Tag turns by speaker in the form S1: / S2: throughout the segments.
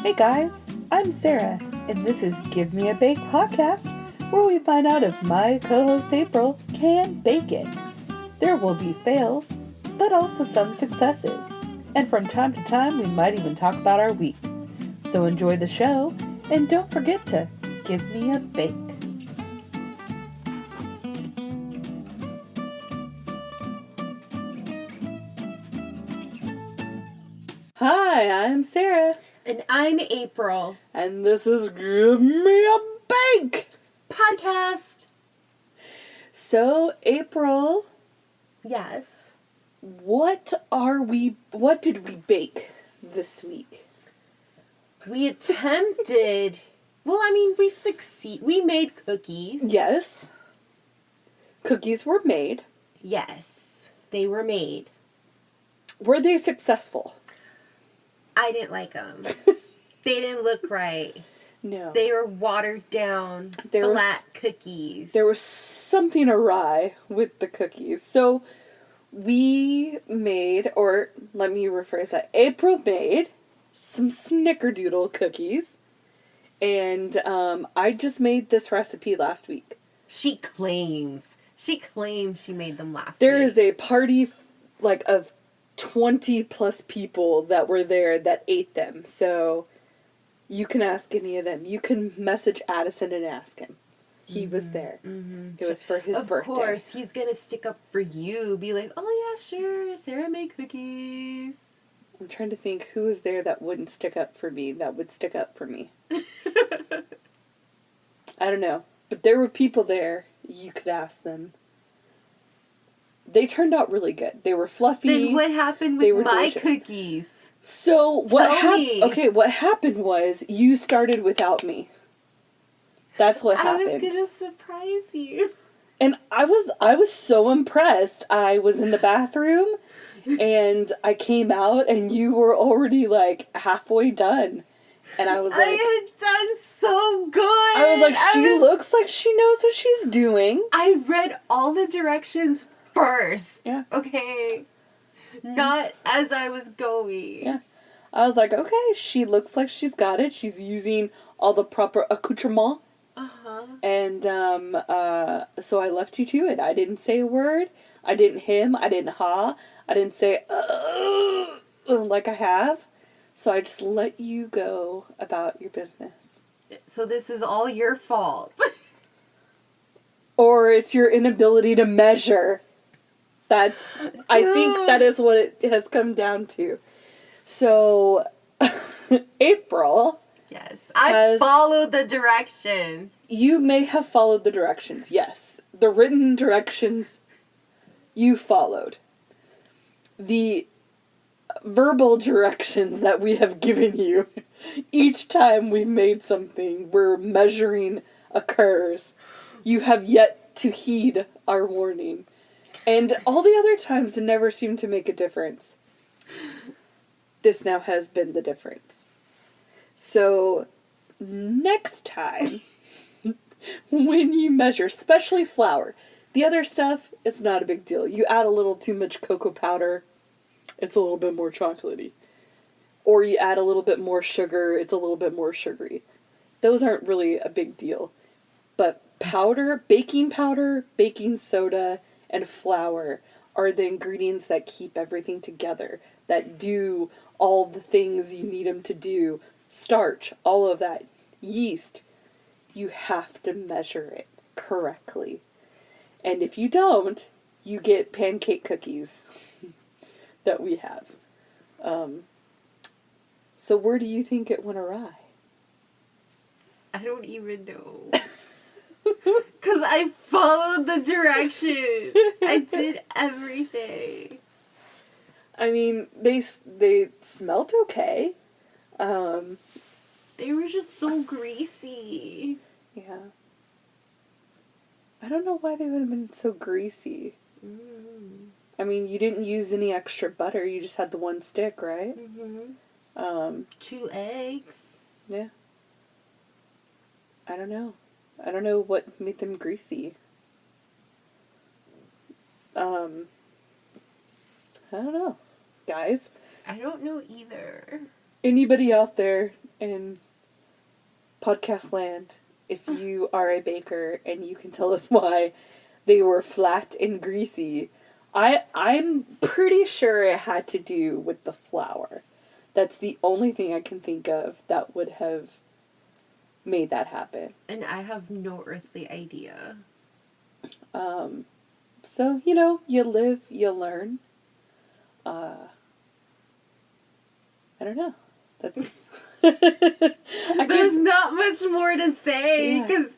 S1: Hey guys, I'm Sarah, and this is Give Me a Bake podcast, where we find out if my co-host April can bake it. There will be fails, but also some successes. And from time to time, we might even talk about our week. So enjoy the show, and don't forget to give me a bake. Hi, I'm Sarah.
S2: And I'm April.
S1: And this is Give Me a Bake
S2: Podcast.
S1: So, April,
S2: Yes.
S1: what did we bake this week?
S2: We attempted. We made cookies.
S1: Yes. Cookies were made.
S2: Yes. They were made.
S1: Were they successful?
S2: I didn't like them. They didn't look right.
S1: No.
S2: They were watered down, flat cookies.
S1: There was something awry with the cookies. So we made, or let me rephrase that, April made some Snickerdoodle cookies. And I just made this recipe last week.
S2: She claims she made them last week.
S1: There is a party of 20 plus people that were there that ate them. So you can ask any of them. You can message Addison and ask him. He was there. Mm-hmm. It was for his birthday.
S2: Of course, he's going to stick up for you. Be like, oh yeah, sure, Sarah made cookies.
S1: I'm trying to think who was there that wouldn't stick up for me, that would stick up for me. I don't know. But there were people there. You could ask them. They turned out really good. They were fluffy.
S2: Then what happened with my
S1: delicious.
S2: cookies?
S1: So what happened was you started without me. That's what happened.
S2: I was gonna surprise you.
S1: And I was so impressed. I was in the bathroom and I came out and you were already halfway done. And I was like,
S2: I had done so good.
S1: I was like, she looks like she knows what she's doing.
S2: I read all the directions first.
S1: Yeah.
S2: Okay. Not as I was going.
S1: Yeah. I was like, okay, she looks like she's got it. She's using all the proper accoutrement.
S2: Uh-huh.
S1: And so I left you to it. I didn't say a word. I didn't hem. I didn't ha. I didn't say like I have. So I just let you go about your business.
S2: So this is all your fault.
S1: Or it's your inability to measure. I think that is what it has come down to. So, April.
S2: Yes, I followed the directions.
S1: You may have followed the directions, yes. The written directions, you followed. The verbal directions that we have given you, each time we've made something where measuring occurs, you have yet to heed our warning. And all the other times never seem to make a difference. This now has been the difference. So, next time, when you measure, especially flour, the other stuff, it's not a big deal. You add a little too much cocoa powder, it's a little bit more chocolatey. Or you add a little bit more sugar, it's a little bit more sugary. Those aren't really a big deal. But baking powder, baking soda, and flour are the ingredients that keep everything together, that do all the things you need them to do. Starch, all of that. Yeast. You have to measure it correctly. And if you don't, you get pancake cookies that we have. So where do you think it went awry?
S2: I don't even know. Because I followed the directions. I did everything.
S1: I mean, they smelt okay.
S2: They were just so greasy.
S1: Yeah. I don't know why they would have been so greasy.
S2: Mm.
S1: I mean, you didn't use any extra butter. You just had the one stick, right?
S2: Mm-hmm. 2 eggs.
S1: Yeah. I don't know. I don't know what made them greasy. I don't know, guys.
S2: I don't know either.
S1: anybody out there in podcast land, if you are a baker and you can tell us why they were flat and greasy, I'm pretty sure it had to do with the flour. That's the only thing I can think of that would have made that happen.
S2: And I have no earthly idea.
S1: So, you live, you learn. I don't know. That's...
S2: There's not much more to say, because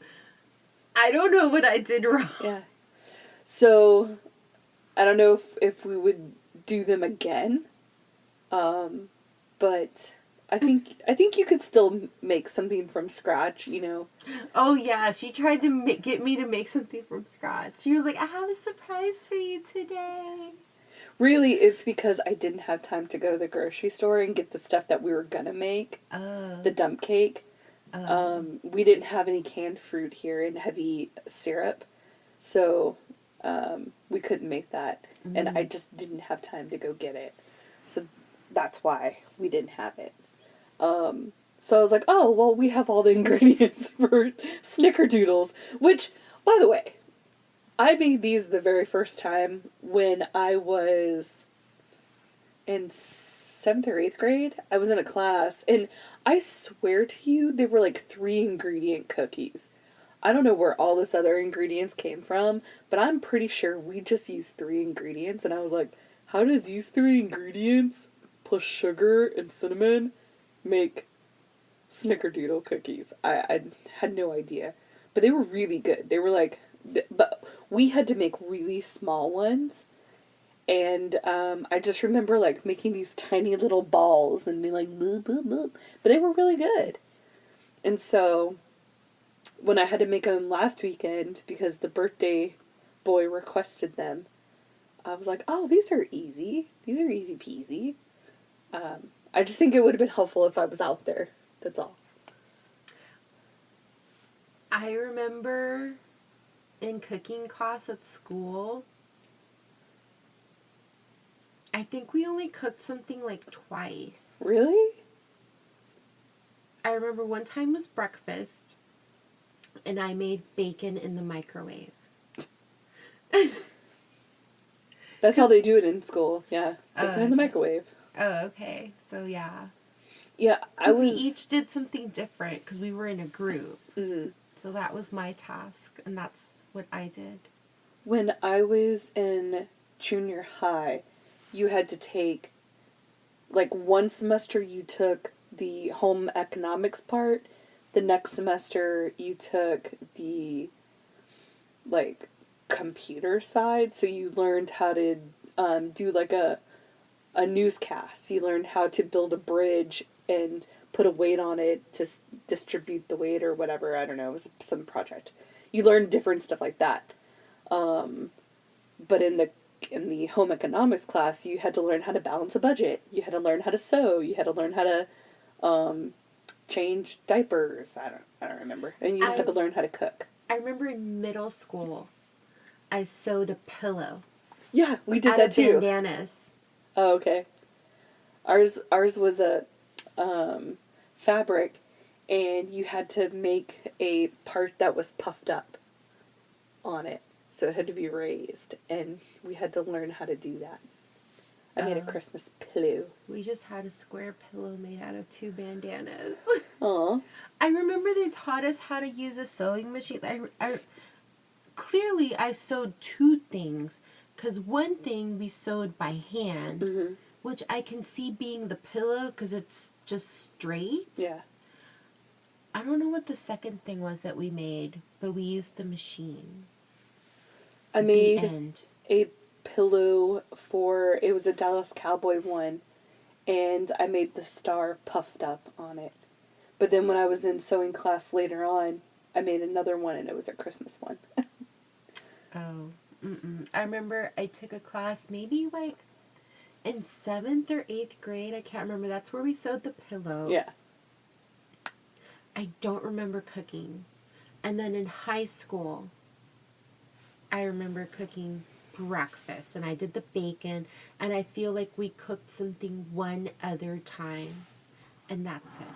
S2: I don't know what I did wrong.
S1: Yeah. So, I don't know if we would do them again. But I think you could still make something from scratch,
S2: Oh yeah, she tried to get me to make something from scratch. She was like, I have a surprise for you today.
S1: Really, it's because I didn't have time to go to the grocery store and get the stuff that we were gonna make. The dump cake. We didn't have any canned fruit here and heavy syrup. So, we couldn't make that. Mm-hmm. And I just didn't have time to go get it. So that's why we didn't have it. So I was like, oh, well, we have all the ingredients for Snickerdoodles. Which, by the way, I made these the very first time when I was in 7th or 8th grade. I was in a class, and I swear to you, they were like 3-ingredient cookies. I don't know where all this other ingredients came from, but I'm pretty sure we just used 3 ingredients, and I was like, how do these 3 ingredients plus sugar and cinnamon make Snickerdoodle cookies? I had no idea. But they were really good. They were like... But we had to make really small ones, and I just remember like making these tiny little balls and being like, boop, boop, boop. But they were really good. And so when I had to make them last weekend because the birthday boy requested them, I was like, oh, these are easy. These are easy peasy. I just think it would have been helpful if I was out there. That's all.
S2: I remember in cooking class at school, I think we only cooked something like twice.
S1: Really?
S2: I remember one time was breakfast, and I made bacon in the microwave.
S1: That's how they do it in school. Yeah, bacon in the microwave.
S2: Oh, okay. So yeah.
S1: Yeah,
S2: we each did something different because we were in a group. Mm-hmm. So that was my task, and that's what I did.
S1: When I was in junior high, you had to take, like, one semester you took the home economics part, the next semester you took the, like, computer side, so you learned how to do, like, a newscast. You learned how to build a bridge and put a weight on it to distribute the weight or whatever. I don't know. It was some project. You learned different stuff like that. But in the home economics class, you had to learn how to balance a budget. You had to learn how to sew. You had to learn how to change diapers. I don't remember. And you had to learn how to cook.
S2: I remember in middle school, I sewed a pillow.
S1: Yeah, we did that too.
S2: Bandanas.
S1: Oh, okay. Ours was a fabric, and you had to make a part that was puffed up on it. So it had to be raised, and we had to learn how to do that. I made a Christmas pillow. We
S2: just had a square pillow made out of 2 bandanas.
S1: Aw.
S2: I remember they taught us how to use a sewing machine. Clearly I sewed 2 things, because one thing we sewed by hand, mm-hmm. which I can see being the pillow because it's just straight.
S1: Yeah.
S2: I don't know what the second thing was that we made, but we used the machine.
S1: I made a pillow it was a Dallas Cowboy one, and I made the star puffed up on it. But then when I was in sewing class later on, I made another one, and it was a Christmas one.
S2: Oh. I remember I took a class maybe like in 7th or 8th grade. I can't remember. That's where we sewed the pillow.
S1: Yeah.
S2: I don't remember cooking. And then in high school, I remember cooking breakfast. And I did the bacon. And I feel like we cooked something one other time. And that's it.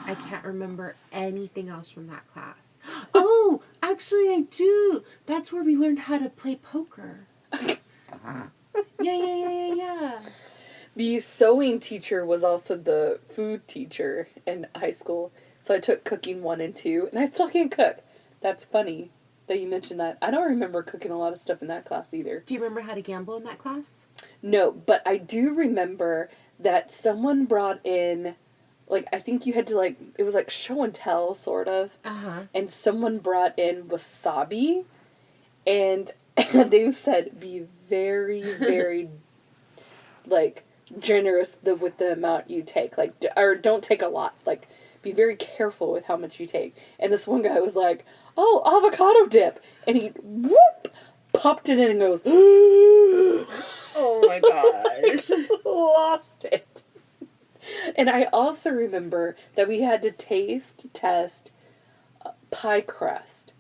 S2: I can't remember anything else from that class. Oh, actually I do. That's where we learned how to play poker. Yeah.
S1: The sewing teacher was also the food teacher in high school. So I took cooking 1 and 2, and I still can't cook. That's funny that you mentioned that. I don't remember cooking a lot of stuff in that class either.
S2: Do you remember how to gamble in that class?
S1: No, but I do remember that someone brought in, like, I think you had to, like, it was like show and tell, sort of.
S2: Uh-huh.
S1: And someone brought in wasabi, and they said be very, very, like, generous with the amount you take. Like, or don't take a lot. Like, be very careful with how much you take. And this one guy was like, oh, avocado dip. And he, whoop, popped it in and goes,
S2: Oh my gosh.
S1: lost it. And I also remember that we had to test pie crust.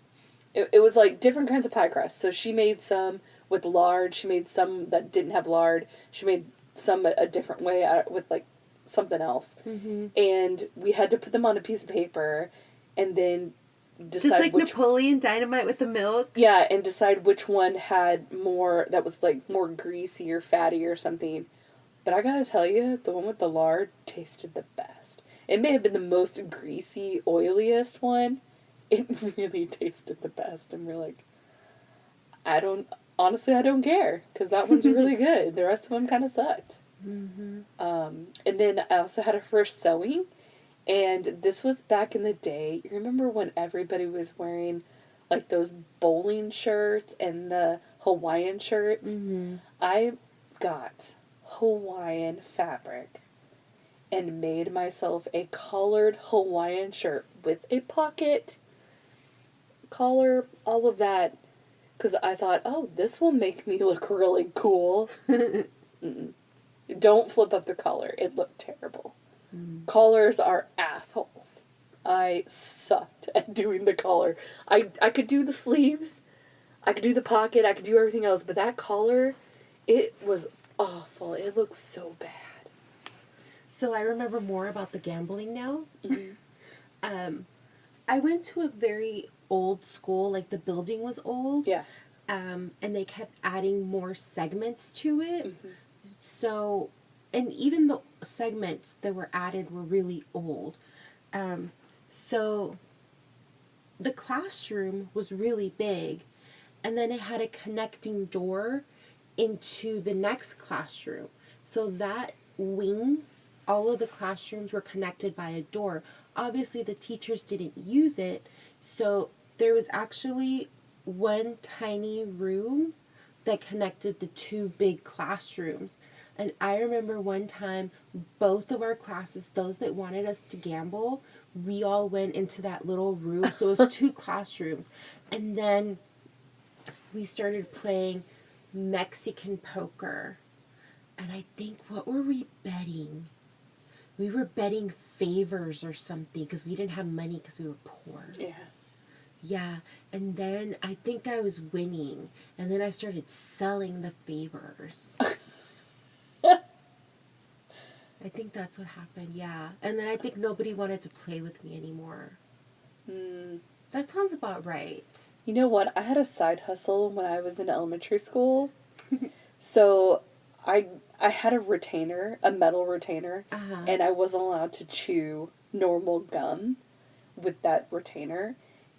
S1: It was like different kinds of pie crust. So she made some with lard. She made some that didn't have lard. She made some a different way with like something else.
S2: Mm-hmm.
S1: And we had to put them on a piece of paper and then decide
S2: just like
S1: which...
S2: Napoleon Dynamite with the milk?
S1: Yeah, and decide which one had more, that was like more greasy or fatty or something. But I gotta tell you, the one with the lard tasted the best. It may have been the most greasy, oiliest one. It really tasted the best. And we're like, honestly, I don't care. Because that one's really good. The rest of them kind of sucked.
S2: Mm-hmm.
S1: And then I also had a first sewing. And this was back in the day. You remember when everybody was wearing like those bowling shirts and the Hawaiian shirts?
S2: Mm-hmm.
S1: I got Hawaiian fabric and made myself a collared Hawaiian shirt with a pocket, collar, all of that, because I thought, oh, this will make me look really cool. Don't flip up the collar. It looked terrible. Collars are assholes. I sucked at doing the collar. I could do the sleeves, I could do the pocket, I could do everything else, but that collar, it was awful. It looked so bad.
S2: So I remember more about the gambling now.
S1: Mm-hmm.
S2: I went to a very old school, like the building was old.
S1: Yeah.
S2: And they kept adding more segments to it.
S1: Mm-hmm.
S2: So, and even the segments that were added were really old. So the classroom was really big, and then it had a connecting door into the next classroom. So that wing, all of the classrooms were connected by a door. Obviously, the teachers didn't use it, so there was actually one tiny room that connected the 2 big classrooms. And I remember one time, both of our classes, those that wanted us to gamble, we all went into that little room. So it was 2 classrooms. And then we started playing Mexican poker. And I think, what were we betting? We were betting favors or something because we didn't have money because we were poor.
S1: Yeah.
S2: Yeah, and then I think I was winning, and then I started selling the favors. I think that's what happened, yeah. And then I think nobody wanted to play with me anymore. That sounds about right.
S1: You know what? I had a side hustle when I was in elementary school. So I had a retainer, a metal retainer, and I wasn't allowed to chew normal gum with that retainer.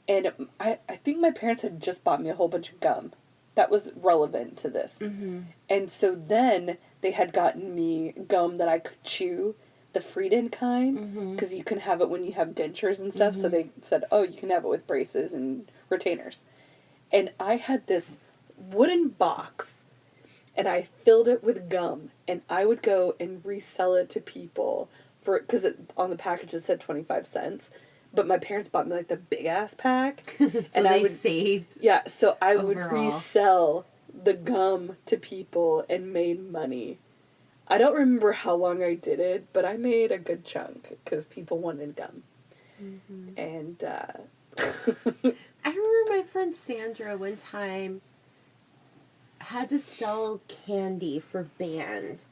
S1: And I think my parents had just bought me a whole bunch of gum that was relevant to this.
S2: Mm-hmm.
S1: And so then they had gotten me gum that I could chew, the Frieden kind, because you can have it when you have dentures and stuff. So they said, oh, you can have it with braces and retainers. And I had this wooden box, and I filled it with gum, and I would go and resell it to people for, because on the package it said 25 cents. But my parents bought me like the big ass pack.
S2: So
S1: and
S2: they
S1: I would,
S2: saved.
S1: Yeah, so I would
S2: overall.
S1: resell the gum to people and made money. I don't remember how long I did it, but I made a good chunk because people wanted gum.
S2: Mm-hmm.
S1: And
S2: I remember my friend Sandra one time had to sell candy for band.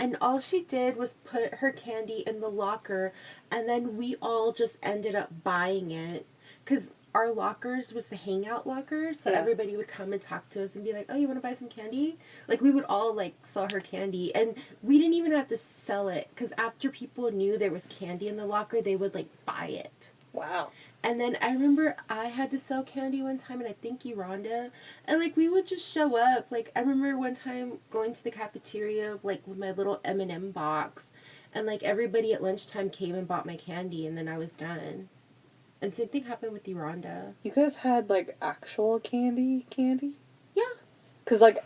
S2: And all she did was put her candy in the locker, and then we all just ended up buying it. Because our lockers was the hangout locker, so
S1: Yeah.
S2: everybody would come and talk to us and be like, oh, you want to buy some candy? Like, we would all, like, sell her candy. And we didn't even have to sell it, because after people knew there was candy in the locker, they would, like, buy it.
S1: Wow.
S2: And then I remember I had to sell candy one time, and I think you, Rhonda. And, like, we would just show up. Like, I remember one time going to the cafeteria, like, with my little M&M box. And, like, everybody at lunchtime came and bought my candy, and then I was done. And same thing happened with you, Rhonda.
S1: You guys had, like, actual candy?
S2: Yeah.
S1: Because, like,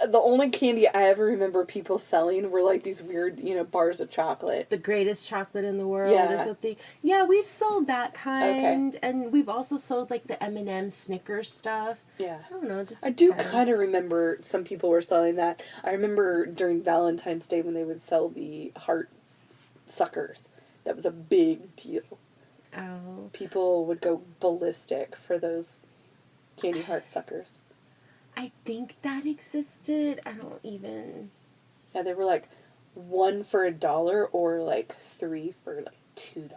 S1: the only candy I ever remember people selling were, like, these weird, you know, bars of chocolate.
S2: The greatest chocolate in the world or something. Yeah, we've sold that kind. Okay. And we've also sold, like, the M&M Snickers stuff.
S1: Yeah.
S2: I don't know, just
S1: I do kind of remember some people were selling that. I remember during Valentine's Day when they would sell the heart suckers. That was a big deal.
S2: Oh.
S1: People would go ballistic for those candy heart suckers.
S2: I think that existed. I don't even...
S1: Yeah, they were like 1 for $1 or like 3 for like $2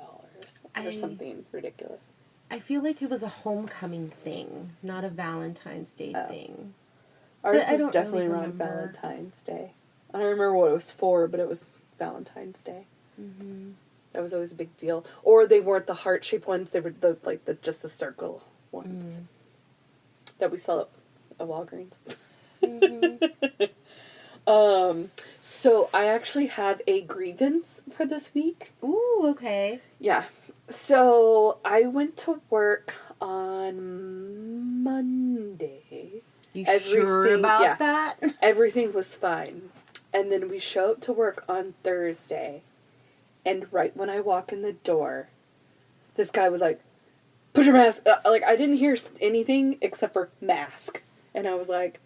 S1: or something ridiculous.
S2: I feel like it was a homecoming thing, not a Valentine's Day thing.
S1: Ours was definitely around Valentine's Day. I don't remember what it was for, but it was Valentine's Day.
S2: Mm-hmm.
S1: That was always a big deal. Or they weren't the heart-shaped ones; they were just the circle ones that we sell at Walgreens.
S2: Mm-hmm.
S1: So I actually have a grievance for this week.
S2: Ooh, okay.
S1: Yeah. So I went to work on Monday.
S2: You sure about that?
S1: Everything was fine. And then we show up to work on Thursday. And right when I walk in the door, this guy was like, put your mask. Like, I didn't hear anything except for mask. And I was like,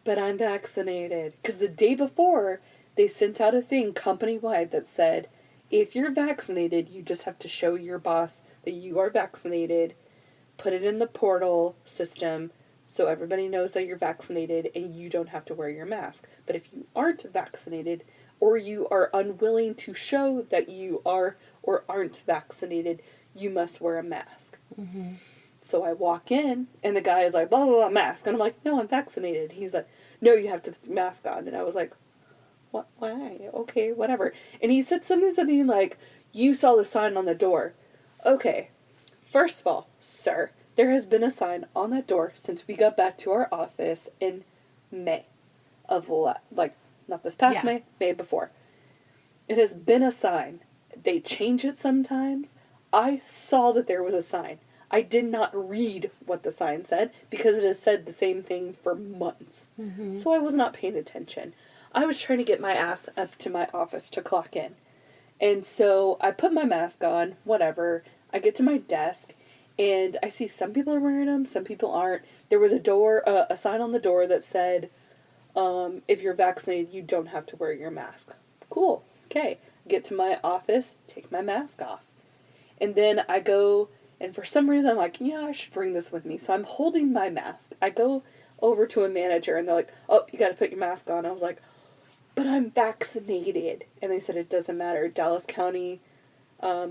S1: but I'm vaccinated. Because the day before, they sent out a thing company-wide that said, if you're vaccinated, you just have to show your boss that you are vaccinated, put it in the portal system so everybody knows that you're vaccinated and you don't have to wear your mask. But if you aren't vaccinated, or you are unwilling to show that you are or aren't vaccinated, you must wear a mask.
S2: Mm-hmm.
S1: So I walk in, and the guy is like, blah, blah, blah, mask. And I'm like, no, I'm vaccinated. He's like, no, you have to put the mask on. And I was like, what? Why? Okay, whatever. And he said something like, you saw the sign on the door. Okay, first of all, sir, there has been a sign on that door since we got back to our office in May of, not this past May before. It has been a sign. They change it sometimes. I saw that there was a sign. I did not read what the sign said because it has said the same thing for months.
S2: Mm-hmm.
S1: So I was not paying attention. I was trying to get my ass up to my office to clock in. And so I put my mask on, whatever. I get to my desk and I see some people are wearing them, some people aren't. There was a sign on the door that said, if you're vaccinated, you don't have to wear your mask. Cool. Okay. Get to my office, take my mask off. And then I go, and for some reason I'm like, yeah, I should bring this with me. So I'm holding my mask. I go over to a manager and they're like, oh, you got to put your mask on. I was like, but I'm vaccinated. And they said it doesn't matter. Dallas County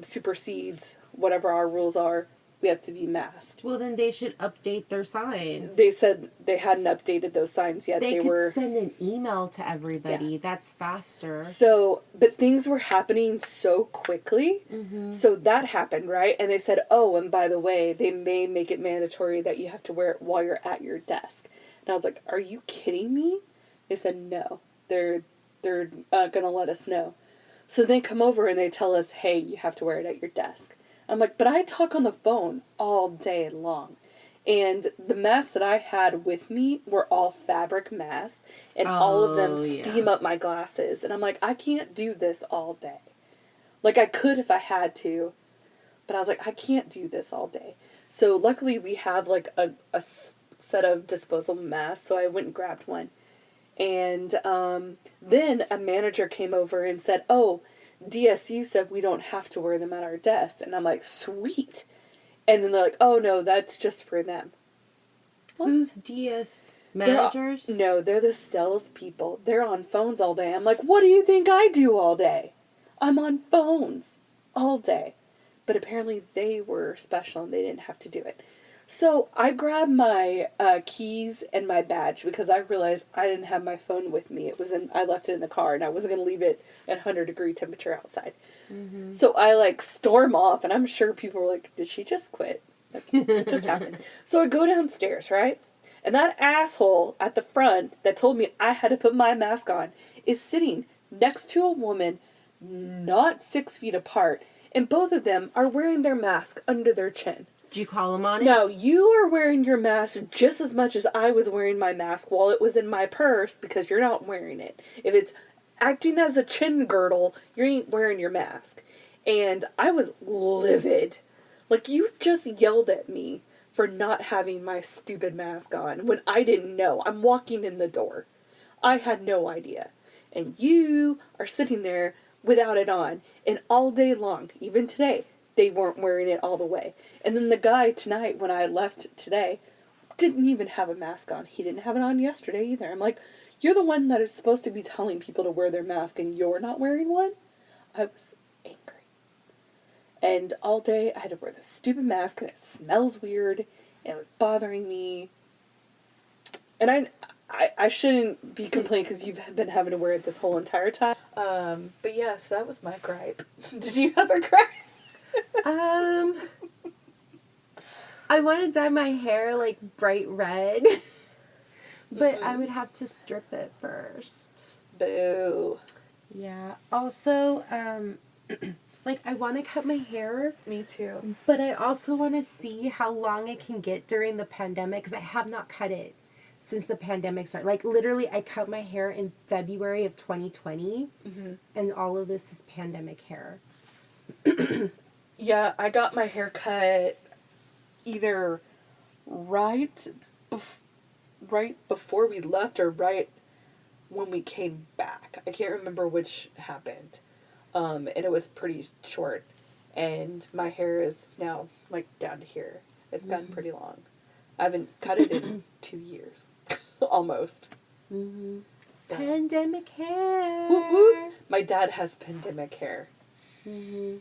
S1: supersedes whatever our rules are. We have to be masked.
S2: Well, then they should update their signs.
S1: They said they hadn't updated those signs yet.
S2: They could send an email to everybody. Yeah. That's faster.
S1: So, but things were happening so quickly.
S2: Mm-hmm.
S1: So that happened, right? And they said, oh, and by the way, they may make it mandatory that you have to wear it while you're at your desk. And I was like, are you kidding me? They said, no. They're going to let us know. So they come over and they tell us, hey, you have to wear it at your desk. I'm like, but I talk on the phone all day long. And the masks that I had with me were all fabric masks. And all of them steam up my glasses. And I'm like, I can't do this all day. Like, I could if I had to. But I was like, I can't do this all day. So luckily we have like a set of disposable masks. So I went and grabbed one. And then a manager came over and said, oh, DSU said we don't have to wear them at our desk. And I'm like, sweet. And then they're like, oh, no, that's just for them.
S2: Who's DS? Managers?
S1: They're the salespeople. They're on phones all day. I'm like, what do you think I do all day? I'm on phones all day. But apparently they were special and they didn't have to do it. So I grabbed my keys and my badge because I realized I didn't have my phone with me. I left it in the car and I wasn't going to leave it at 100-degree temperature outside. Mm-hmm. So I like storm off and I'm sure people were like, did she just quit? Like, it just happened. So I go downstairs, right? And that asshole at the front that told me I had to put my mask on is sitting next to a woman not 6 feet apart. And both of them are wearing their mask under their chin.
S2: Did you call them on it?
S1: No, you are wearing your mask just as much as I was wearing my mask while it was in my purse because you're not wearing it. If it's acting as a chin girdle, you ain't wearing your mask. And I was livid. Like, you just yelled at me for not having my stupid mask on when I didn't know. I'm walking in the door. I had no idea. And you are sitting there without it on. And all day long, even today, they weren't wearing it all the way. And then the guy tonight, when I left today, didn't even have a mask on. He didn't have it on yesterday either. I'm like, you're the one that is supposed to be telling people to wear their mask and you're not wearing one? I was angry. And all day I had to wear this stupid mask and it smells weird and it was bothering me. And I shouldn't be complaining because you've been having to wear it this whole entire time. But yeah, so that was my gripe. Did you have a gripe?
S2: I want to dye my hair like bright red, but I would have to strip it first.
S1: Boo.
S2: Yeah. Also, like I want to cut my hair.
S1: Me too.
S2: But I also want to see how long it can get during the pandemic because I have not cut it since the pandemic started. Like literally, I cut my hair in February of 2020, and all of this is pandemic hair.
S1: Yeah, I got my hair cut either right before we left or right when we came back. I can't remember which happened. And it was pretty short. And my hair is now, like, down to here. It's gotten pretty long. I haven't cut it in 2 years. Almost.
S2: Mm-hmm. So. Pandemic hair.
S1: Whoop, whoop. My dad has pandemic hair.
S2: Mm-hmm.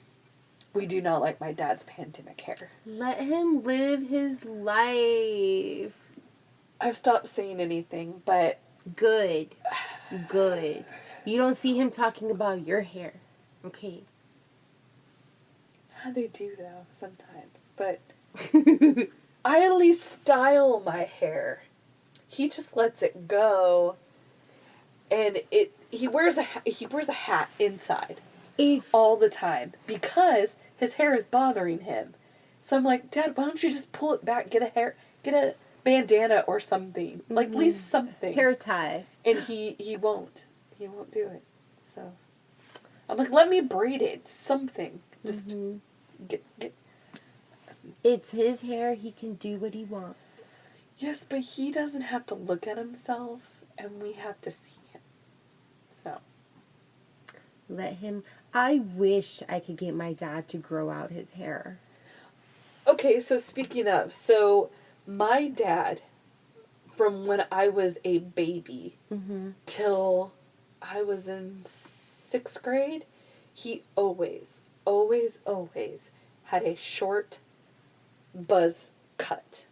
S1: We do not like my dad's pandemic hair.
S2: Let him live his life.
S1: I've stopped saying anything, but...
S2: Good. Good. You don't see him talking about your hair. Okay.
S1: They do, though, sometimes. But I at least style my hair. He just lets it go. And he wears a hat inside. All the time because his hair is bothering him. So I'm like, Dad, why don't you just pull it back, get a bandana or something, like at least something,
S2: hair tie.
S1: And he won't do it. So I'm like, let me braid it, something, just get.
S2: It's his hair. He can do what he wants.
S1: Yes, but he doesn't have to look at himself, and we have to see him. So
S2: let him. I wish I could get my dad to grow out his hair.
S1: Okay, so speaking of, my dad, from when I was a baby till I was in 6th grade, he always had a short buzz cut.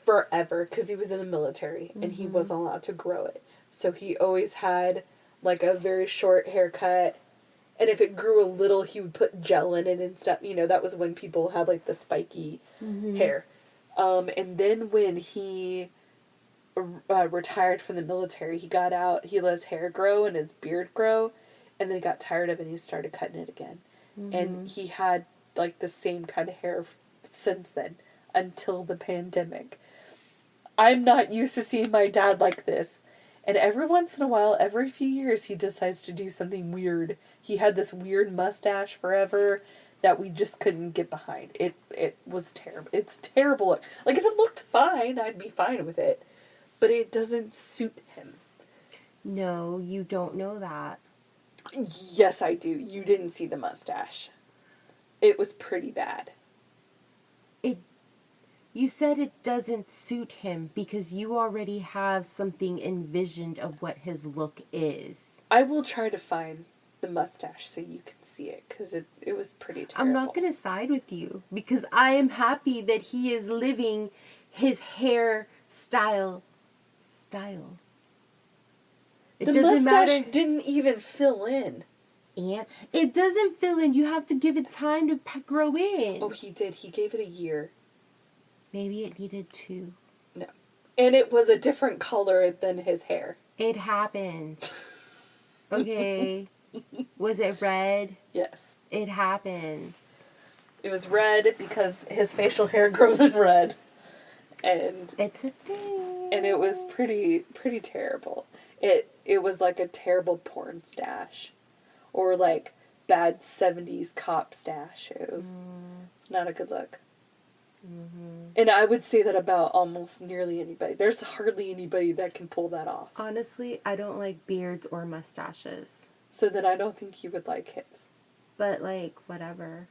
S1: Forever, because he was in the military and he wasn't allowed to grow it. So he always had like a very short haircut. And if it grew a little, he would put gel in it and stuff. You know, that was when people had, like, the spiky hair. And then when he retired from the military, he got out, he let his hair grow and his beard grow, and then he got tired of it and he started cutting it again. And he had, like, the same kind of hair since then, until the pandemic. I'm not used to seeing my dad like this. And every once in a while, every few years, he decides to do something weird. He had this weird mustache forever that we just couldn't get behind. It was terrible. It's a terrible look. Like, if it looked fine, I'd be fine with it. But it doesn't suit him.
S2: No, you don't know that.
S1: Yes, I do. You didn't see the mustache. It was pretty bad.
S2: You said it doesn't suit him because you already have something envisioned of what his look is.
S1: I will try to find the mustache so you can see it, because it was pretty terrible.
S2: I'm not going to side with you because I am happy that he is living his hair style. It
S1: The
S2: doesn't
S1: mustache
S2: matter.
S1: didn't even fill in.
S2: And it doesn't fill in. You have to give it time to grow in.
S1: Oh, he did. He gave it a year.
S2: Maybe it needed 2.
S1: No. And it was a different color than his hair.
S2: It happened. Okay. Was it red?
S1: Yes.
S2: It happens.
S1: It was red because his facial hair grows in red. And
S2: It's a thing.
S1: and it was pretty terrible. It was like a terrible porn stash. Or like bad 70s cop stash. It's not a good look. Mm-hmm. And I would say that about almost nearly anybody. There's hardly anybody that can pull that off.
S2: Honestly, I don't like beards or mustaches.
S1: So then I don't think you would like his.
S2: But, like, whatever.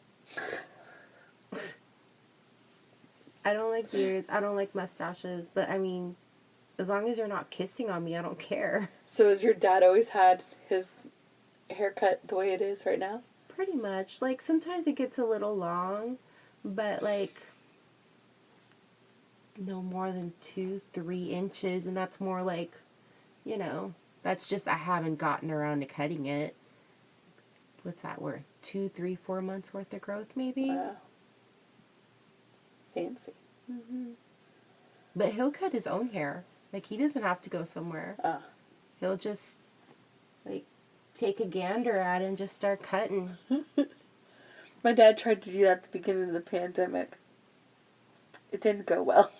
S2: I don't like beards. I don't like mustaches. But, I mean, as long as you're not kissing on me, I don't care.
S1: So has your dad always had his haircut the way it is right now?
S2: Pretty much. Like, sometimes it gets a little long. But, like, no more than 2-3 inches. And that's more like, you know, that's just I haven't gotten around to cutting it. What's that worth? 2, 3, 4 months worth of growth, maybe?
S1: Wow. Fancy.
S2: Mm-hmm. But he'll cut his own hair. Like, he doesn't have to go somewhere. He'll just, like, take a gander at it and just start cutting.
S1: My dad tried to do that at the beginning of the pandemic. It didn't go well.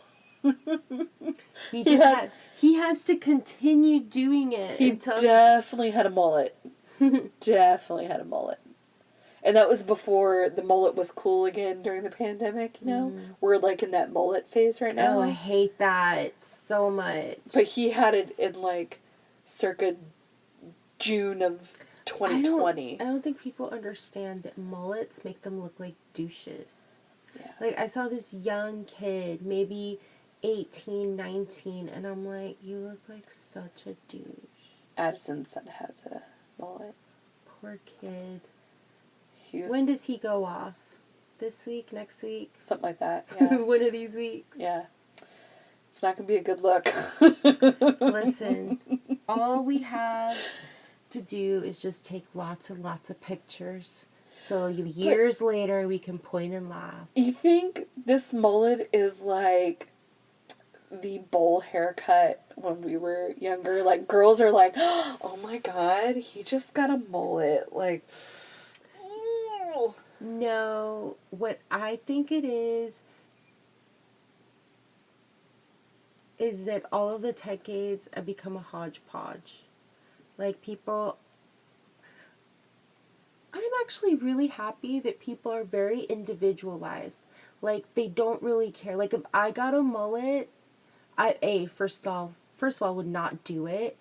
S2: He has to continue doing it.
S1: He definitely had a mullet. Definitely had a mullet. And that was before the mullet was cool again during the pandemic, you know? We're like in that mullet phase right now.
S2: Oh, I hate that so much.
S1: But he had it in like circa June of 2020.
S2: I don't think people understand that mullets make them look like douches.
S1: Yeah.
S2: Like, I saw this young kid, maybe 18, 19, and I'm like, you look like such a douche.
S1: Addison's son has a mullet.
S2: Poor kid.
S1: Was,
S2: when does he go off? This week? Next week?
S1: Something like that, yeah.
S2: One of these weeks?
S1: Yeah. It's not going to be a good look.
S2: Listen, all we have to do is just take lots and lots of pictures. So years later, we can point and laugh.
S1: You think this mullet is like the bowl haircut when we were younger? Like, girls are like, oh my god, he just got a mullet. Like, ew.
S2: No, what I think it is that all of the decades have become a hodgepodge. Like, people... I'm actually really happy that people are very individualized. Like, they don't really care. Like, if I got a mullet, first of all, would not do it.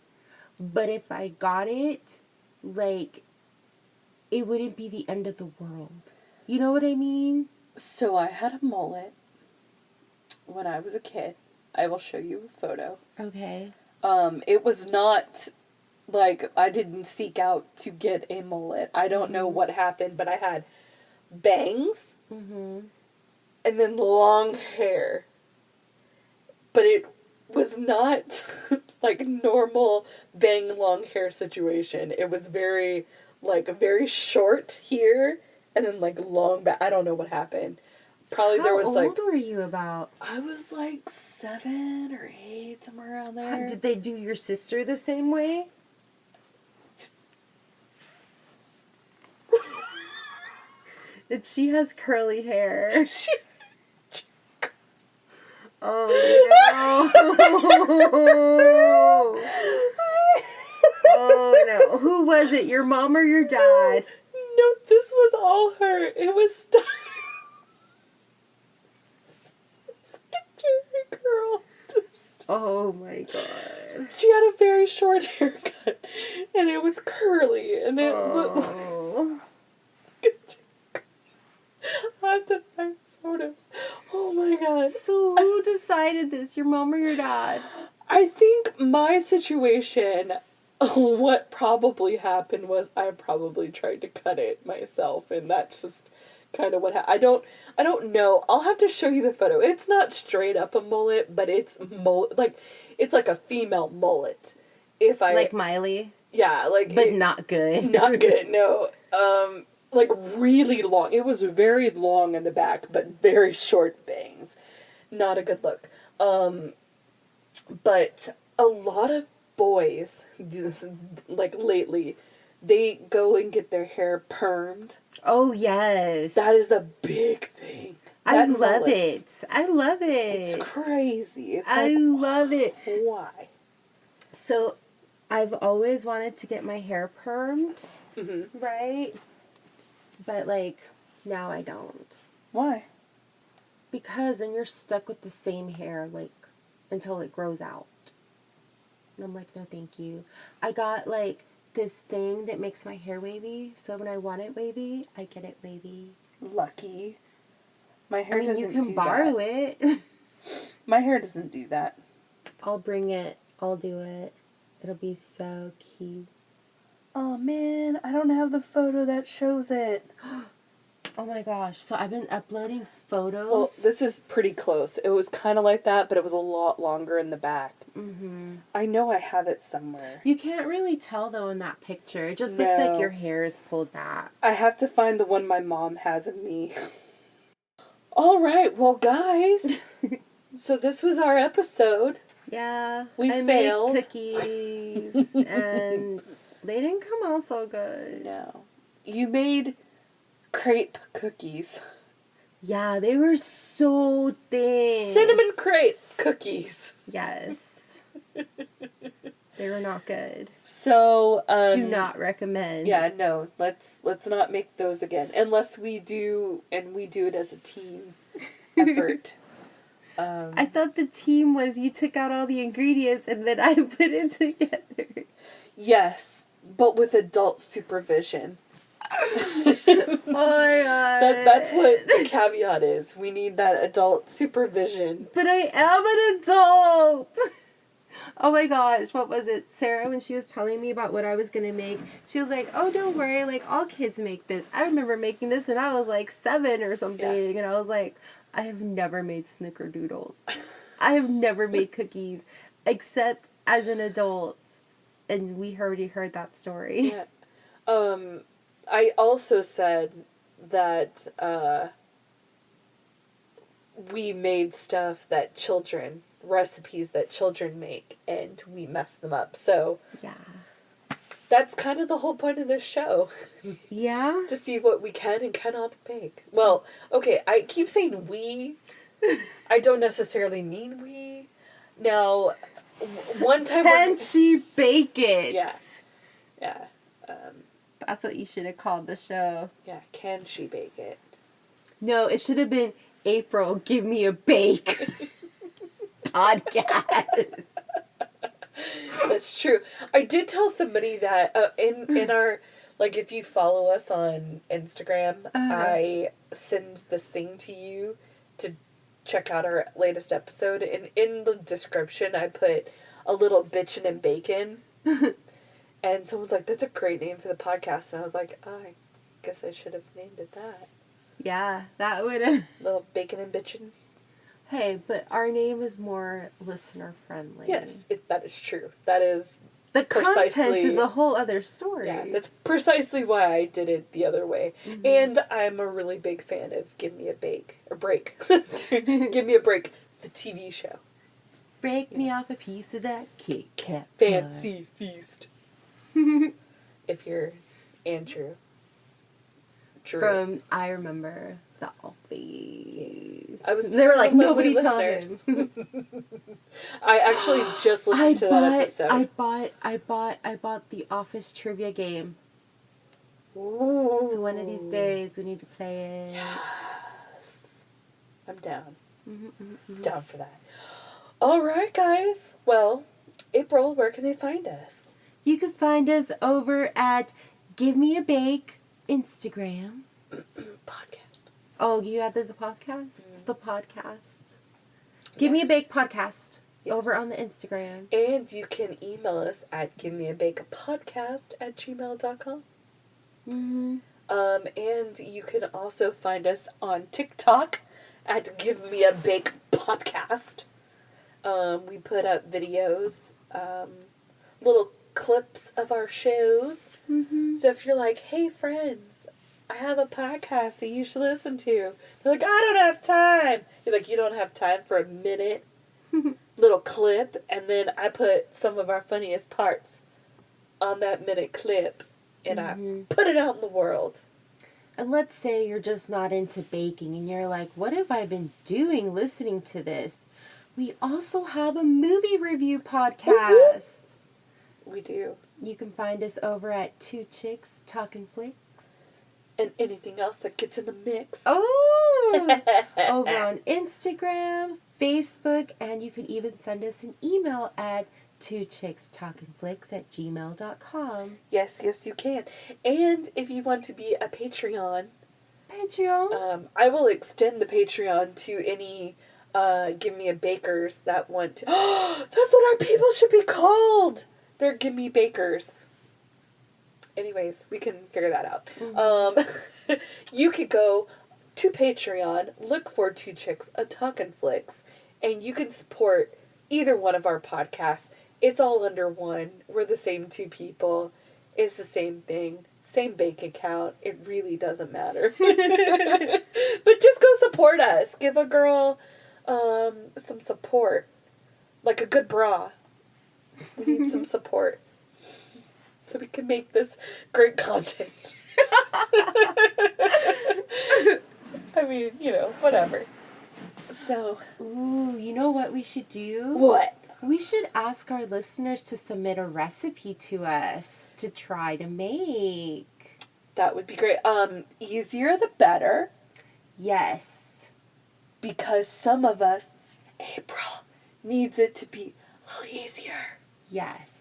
S2: But if I got it, like, it wouldn't be the end of the world. You know what I mean?
S1: So I had a mullet when I was a kid. I will show you a photo.
S2: Okay.
S1: It was not... Like, I didn't seek out to get a mullet. I don't know what happened, but I had bangs and then long hair. But it was not like normal bang long hair situation. It was very short here and then like long back. I don't know what happened. Probably there was like...
S2: How old were you about?
S1: I was like 7 or 8, somewhere around there.
S2: Did they do your sister the same way? That she has curly hair. Oh no! Oh no! Who was it? Your mom or your dad?
S1: No, this was all her. It was Jerry girl.
S2: Oh my god!
S1: She had a very short haircut, and it was curly, and it.
S2: Oh.
S1: I have to find photos. Oh my god.
S2: So who decided this? Your mom or your dad?
S1: I think my situation, what probably happened was I probably tried to cut it myself, and that's just kind of what happened. I don't know. I'll have to show you the photo. It's not straight up a mullet, but it's it's like a female mullet. If I
S2: Like Miley?
S1: Yeah, like
S2: But not good.
S1: Not good. No. Like really long. It was very long in the back, but very short bangs. Not a good look. But a lot of boys, like lately, they go and get their hair permed.
S2: Oh, yes.
S1: That is a big thing.
S2: I love it. I love it.
S1: It's crazy. It's
S2: I love it.
S1: Why?
S2: So, I've always wanted to get my hair permed, right? But, like, now I don't.
S1: Why?
S2: Because then you're stuck with the same hair, like, until it grows out. And I'm like, no, thank you. I got, like, this thing that makes my hair wavy. So when I want it wavy, I get it wavy.
S1: Lucky. My hair doesn't do that.
S2: You can borrow it.
S1: My hair doesn't do that.
S2: I'll bring it. I'll do it. It'll be so cute.
S1: Oh, man. I don't have the photo that shows it.
S2: Oh my gosh. So I've been uploading photos.
S1: Well, this is pretty close. It was kind of like that, but it was a lot longer in the back.
S2: Mm-hmm.
S1: I know I have it somewhere.
S2: You can't really tell, though, in that picture. It just looks like your hair is pulled back.
S1: I have to find the one my mom has of me. All right. Well, guys. So this was our episode.
S2: Yeah.
S1: We
S2: I
S1: failed.
S2: made cookies. And they didn't come out so good.
S1: No. You made crepe cookies.
S2: Yeah, they were so thin.
S1: Cinnamon crepe cookies.
S2: Yes. They were not good.
S1: So,
S2: do not recommend.
S1: Yeah, no. Let's not make those again. Unless we do, and we do it as a team effort.
S2: I thought the team was you took out all the ingredients and then I put it together.
S1: Yes, but with adult supervision.
S2: Oh my god.
S1: That's what the caveat is. We need that adult supervision.
S2: But I am an adult. Oh my gosh, what was it? Sarah, when she was telling me about what I was going to make, she was like, oh, don't worry, like, all kids make this. I remember making this when I was, like, 7 or something, and I was like, I have never made Snickerdoodles. I have never made cookies, except as an adult, and we already heard that story.
S1: Yeah. I also said that, we made stuff that recipes that children make, and we mess them up. So
S2: yeah,
S1: that's kind of the whole point of this show.
S2: Yeah?
S1: To see what we can and cannot bake. Well, okay, I keep saying we. I don't necessarily mean we. Now, one time...
S2: Can she bake it?
S1: Yeah. Yeah.
S2: That's what you should have called the show.
S1: Yeah, can she bake it?
S2: No, it should have been April, give me a bake. Podcast.
S1: That's true. I did tell somebody that in our, like, if you follow us on Instagram, I send this thing to you to check out our latest episode, and in the description I put a little bitchin' and bacon, and someone's like, that's a great name for the podcast, and I was like, oh, I guess I should have named it that.
S2: Yeah, that would have...
S1: Little bacon and bitchin'.
S2: Hey, but our name is more listener friendly.
S1: Yes, that is true. That is
S2: the content is a whole other story.
S1: Yeah, that's precisely why I did it the other way. Mm-hmm. And I'm a really big fan of Give Me a Break. Give Me a Break, the TV show.
S2: Break me off a piece of that Kit Kat
S1: Fancy feast. If you're Andrew. Drew.
S2: From I Remember the Office.
S1: Yes.
S2: They were like, nobody tell him.
S1: I actually just listened to that episode.
S2: I bought the Office trivia game.
S1: Ooh.
S2: So one of these days we need to play it.
S1: Yes. I'm down.
S2: Mm-hmm.
S1: Down for that. All right, guys. Well, April, where can they find us?
S2: You can find us over at Give Me a Bake Instagram.
S1: Podcast.
S2: Oh, you added the podcast? The podcast. Give Me a Bake podcast over on the Instagram.
S1: And you can email us at givemeabakepodcast@gmail.com.
S2: Mm-hmm.
S1: And you can also find us on TikTok at Give Me a Bake Podcast. We put up videos, little clips of our shows.
S2: Mm-hmm.
S1: So if you're like, hey friends, I have a podcast that you should listen to. They're like, I don't have time. You're like, you don't have time for a minute? Little clip. And then I put some of our funniest parts on that minute clip. And I put it out in the world.
S2: And let's say you're just not into baking and you're like, what have I been doing listening to this? We also have a movie review podcast.
S1: We do.
S2: You can find us over at Two Chicks Talkin Flicks.
S1: And anything else that gets in the mix.
S2: Oh! Over on Instagram, Facebook, and you can even send us an email at twochickstalkinflicks@gmail.com.
S1: Yes, you can. And if you want to be a Patreon, I will extend the Patreon to any Give Me a Bakers that want to. Oh, that's what our people should be called! They're Give Me Bakers. Anyways, we can figure that out. Mm-hmm. You could go to Patreon, look for Two Chicks Talkin Flicks, and you can support either one of our podcasts. It's all under one. We're the same two people. It's the same thing. Same bank account. It really doesn't matter. But just go support us. Give a girl some support. Like a good bra. We need some support. So we can make this great content. I mean, whatever. So.
S2: Ooh, you know what we should do?
S1: What?
S2: We should ask our listeners to submit a recipe to us to try to make.
S1: That would be great. Easier the better.
S2: Yes.
S1: Because some of us, April, needs it to be a little easier.
S2: Yes.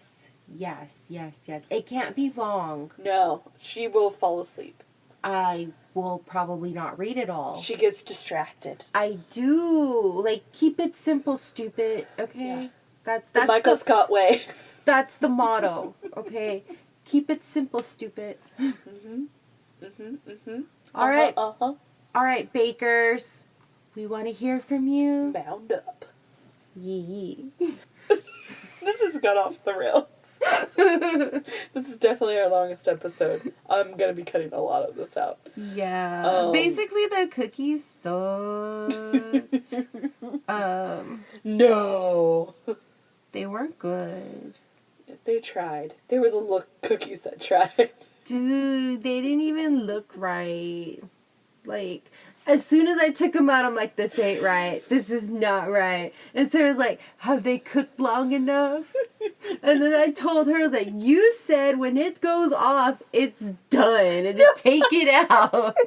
S2: It can't be long.
S1: No, she will fall asleep.
S2: I will probably not read it all.
S1: She gets distracted.
S2: I do. Like, keep it simple, stupid. Okay?
S1: Yeah.
S2: That's
S1: the Michael Scott way.
S2: That's the motto. Okay? Keep it simple, stupid. All right. All right, bakers. We want to hear from you.
S1: Bound up.
S2: Yee.
S1: This has got off the rails. This is definitely our longest episode. I'm going to be cutting a lot of this out.
S2: Yeah. Basically, the cookies sucked.
S1: No.
S2: They weren't good.
S1: They tried. They were the cookies that tried.
S2: Dude, they didn't even look right. Like, as soon as I took them out, I'm like, this ain't right. This is not right. And Sarah's like, have they cooked long enough? And then I told her, I was like, you said when it goes off, it's done. And take it out.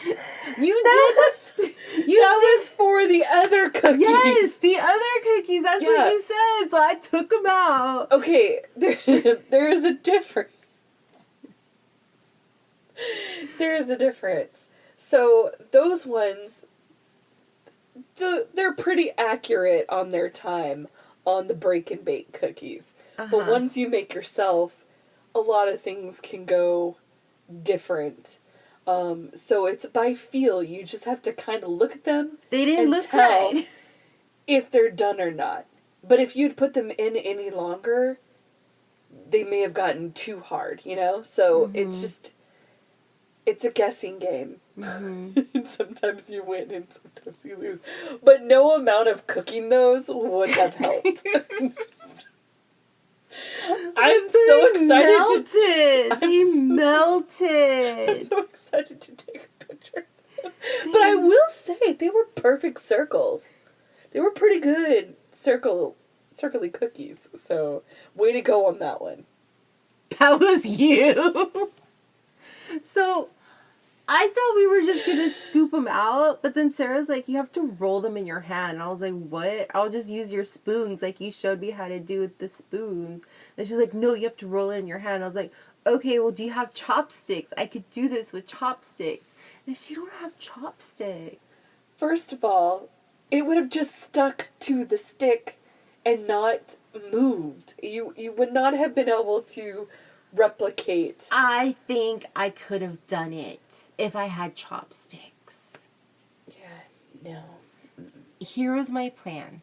S2: That
S1: was for the other cookies.
S2: Yes, the other cookies. That's what you said. So I took them out.
S1: Okay, there is a difference. There is a difference. So those ones, they're pretty accurate on their time on the break and bake cookies. But once you make yourself, a lot of things can go different. So it's by feel. You just have to kind of look at them.
S2: They didn't look
S1: tell
S2: right.
S1: If they're done or not. But if you'd put them in any longer, they may have gotten too hard, So it's a guessing game. And sometimes you win and sometimes you lose. But no amount of cooking those would have helped. I'm so excited.
S2: They melted.
S1: I'm so excited to take a picture. But I will say, they were perfect circles. They were pretty good circly cookies. So, way to go on that one.
S2: That was you. So, I thought we were just going to scoop them out, but then Sarah's like, you have to roll them in your hand. And I was like, what? I'll just use your spoons like you showed me how to do with the spoons. And she's like, no, you have to roll it in your hand. I was like, okay, well, do you have chopsticks? I could do this with chopsticks. And she don't have chopsticks.
S1: First of all, it would have just stuck to the stick and not moved. You would not have been able to replicate.
S2: I think I could have done it if I had chopsticks.
S1: Yeah, no.
S2: Here was my plan.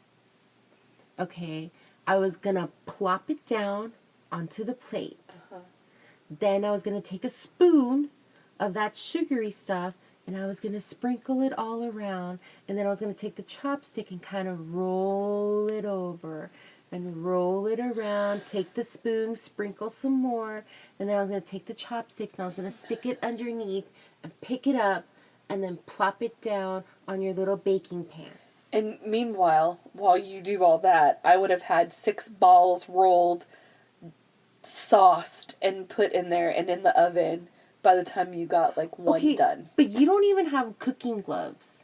S2: Okay, I was gonna plop it down onto the plate.
S1: Uh-huh.
S2: Then I was gonna take a spoon of that sugary stuff and I was gonna sprinkle it all around. And then I was gonna take the chopstick and kind of roll it over and roll it around. Take the spoon, sprinkle some more, and then I was gonna take the chopsticks and I was gonna stick it underneath and pick it up and then plop it down on your little baking pan.
S1: And meanwhile, while you do all that, I would have had 6 balls rolled, sauced, and put in there and in the oven by the time you got, like, one done.
S2: But you don't even have cooking gloves.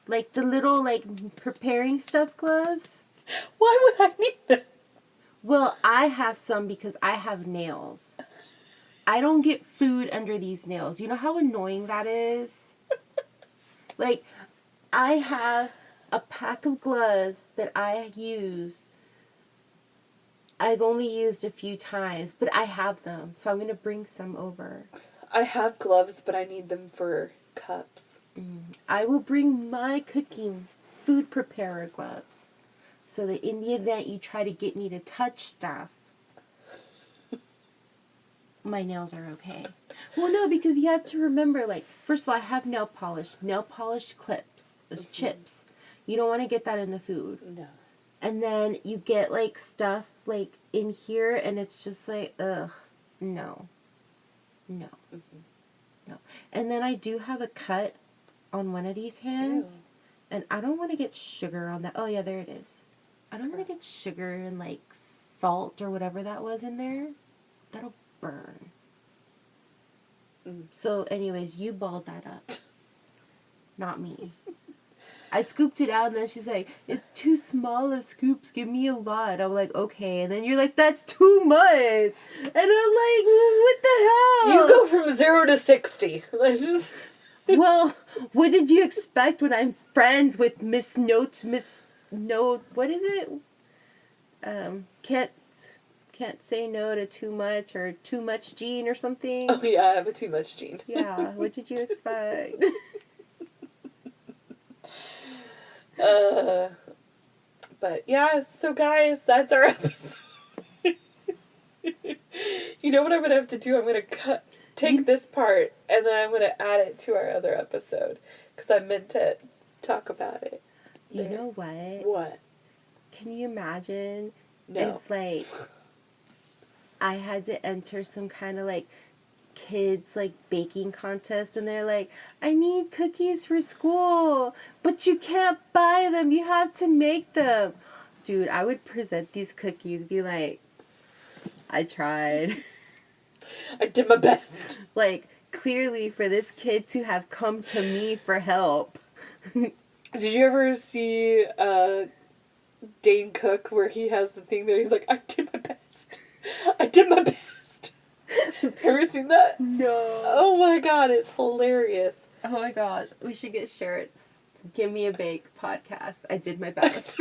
S2: Like, the little, like, preparing stuff gloves.
S1: Why would I need them?
S2: Well, I have some because I have nails. I don't get food under these nails. You know how annoying that is? Like, I have a pack of gloves that I use. I've only used a few times, but I have them, so I'm going to bring some over.
S1: I have gloves, but I need them for cups.
S2: I will bring my cooking food preparer gloves, so that in the event you try to get me to touch stuff, my nails are okay. Well, no, because you have to remember, like, first of all, I have nail polish clips, those chips. You don't want to get that in the food.
S1: No.
S2: And then you get, like, stuff, like, in here, and it's just like, ugh, no. No. No. And then I do have a cut on one of these hands,
S1: Ew.
S2: and I don't want to get sugar on that. Oh, yeah, there it is. I don't want to get sugar and, like, salt or whatever that was in there. That'll burn. So, anyways, you balled that up. Not me. I scooped it out, and then she's like, it's too small of scoops, give me a lot. I'm like, okay. And then you're like, that's too much. And I'm like, what the hell?
S1: You go from 0 to 60. Like, just...
S2: Well, what did you expect when I'm friends with Miss Note, what is it? Can't say no to too much, or too much Jean or something.
S1: Oh yeah, I have a too much Jean.
S2: Yeah, what did you expect?
S1: But yeah, so guys, that's our episode. You know what I'm gonna have to do? I'm gonna take this part and then I'm gonna add it to our other episode because I meant to talk about it.
S2: You know what?
S1: What?
S2: Can you imagine
S1: No.
S2: if, like, I had to enter some kind of, like, kids, like, baking contest, and they're like, I need cookies for school, but you can't buy them, you have to make them. Dude, I would present these cookies, be like, I tried.
S1: I did my best.
S2: Like, clearly for this kid to have come to me for help.
S1: Did you ever see Dane Cook where he has the thing there? He's like, I did my best. I did my best. Ever seen that?
S2: No.
S1: Oh my god, it's hilarious.
S2: Oh my gosh, we should get shirts. Give me a bake podcast. I did my best.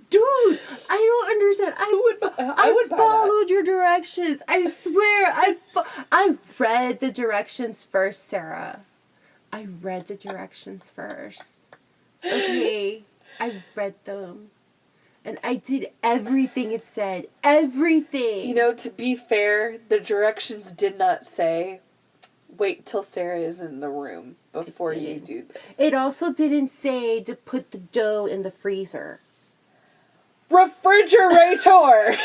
S2: Dude, I don't understand. I
S1: would buy
S2: followed your directions. I swear, I read the directions first, Sarah. I read the directions first. Okay, I read them. And I did everything it said. Everything.
S1: You know, to be fair, the directions did not say, wait till Sarah is in the room before you do this.
S2: It also didn't say to put the dough in the freezer.
S1: Refrigerator!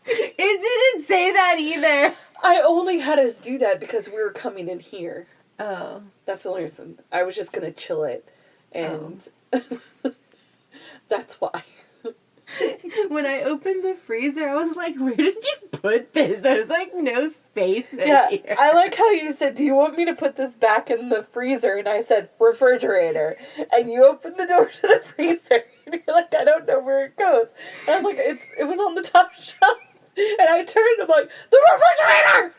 S2: It didn't say that either.
S1: I only had us do that because we were coming in here.
S2: Oh.
S1: That's the only reason. I was just going to chill it. And that's why.
S2: When I opened the freezer, I was like, where did you put this? There's like no space in here.
S1: I like how you said, do you want me to put this back in the freezer? And I said, refrigerator. And you opened the door to the freezer. And you're like, I don't know where it goes. And I was like, it was on the top shelf. And I turned and I'm like, the refrigerator!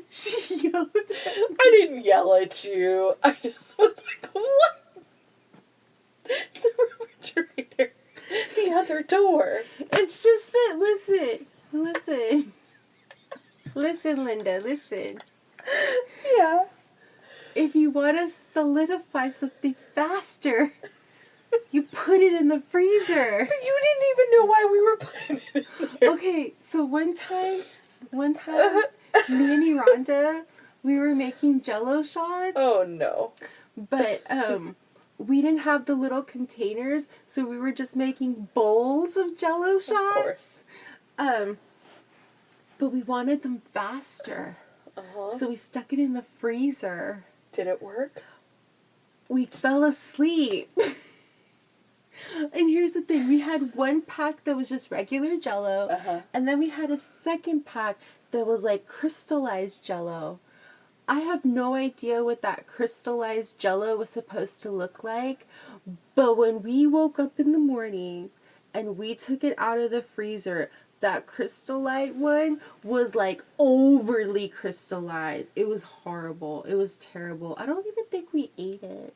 S2: She yelled at me.
S1: I didn't yell at you. I just was like, what? The refrigerator. The other door.
S2: It's just that, listen, Linda, listen.
S1: Yeah.
S2: If you want to solidify something faster, you put it in the freezer.
S1: But you didn't even know why we were putting it in there.
S2: Okay, so one time, me and Rhonda, we were making Jell-O shots.
S1: Oh, no.
S2: But, we didn't have the little containers, so we were just making bowls of Jell-O shots.
S1: Of course.
S2: But we wanted them faster.
S1: Uh-huh.
S2: So we stuck it in the freezer.
S1: Did it work?
S2: We fell asleep. And here's the thing. We had one pack that was just regular Jell-O.
S1: Uh-huh.
S2: And then we had a second pack that was like crystallized Jell-O. I have no idea what that crystallized Jell-O was supposed to look like. But when we woke up in the morning and we took it out of the freezer, that crystallite one was like overly crystallized. It was horrible. It was terrible. I don't even think we ate it.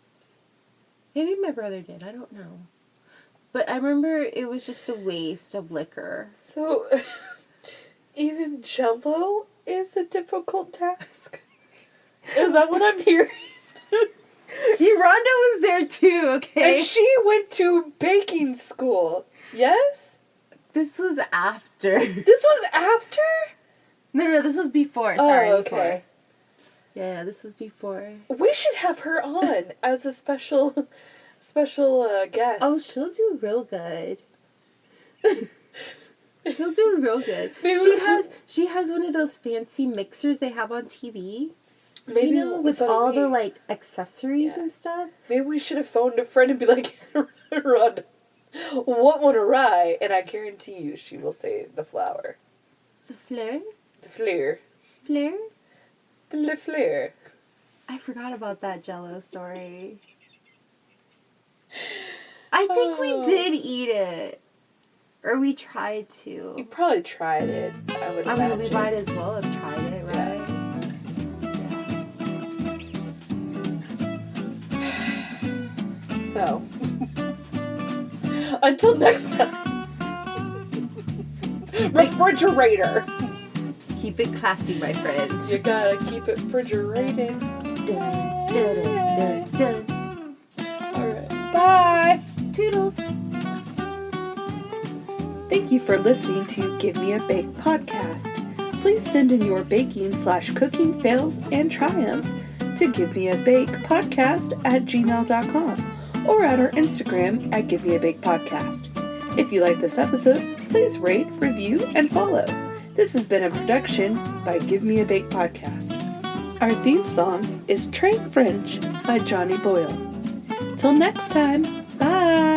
S2: Maybe my brother did. I don't know. But I remember it was just a waste of liquor.
S1: So, even Jell-O is a difficult task? Is that what I'm hearing?
S2: Rhonda was there too, okay?
S1: And she went to baking school. Yes?
S2: This was after.
S1: This was after?
S2: No, this was before. Sorry,
S1: okay.
S2: Before. Yeah, this was before.
S1: We should have her on as a special guest.
S2: Oh, she'll do real good. She'll do real good. She has one of those fancy mixers they have on TV.
S1: Maybe
S2: with all the like accessories and stuff.
S1: Maybe we should have phoned a friend and be like, Rhonda, what would a rye? And I guarantee you she will say the flower.
S2: The fleur?
S1: The fleur.
S2: Fleur?
S1: The fleur.
S2: I forgot about that Jell-O story. I think we did eat it. Or we tried to.
S1: You probably tried it, I would imagine.
S2: I mean, we might as well have tried it, right?
S1: Yeah. So, until next time. Refrigerator.
S2: Keep it classy, my friends.
S1: You gotta keep it refrigerated.
S2: Dun, dun, dun, dun, dun.
S1: Alright. Bye.
S2: Toodles.
S1: Thank you for listening to Give Me a Bake podcast. Please send in your baking/cooking fails and triumphs to givemeabakepodcast@gmail.com or at our Instagram at Give Me a Bake Podcast. If you like this episode, please rate, review, and follow. This has been a production by Give Me a Bake Podcast. Our theme song is Trade French by Johnny Boyle. Till next time, bye!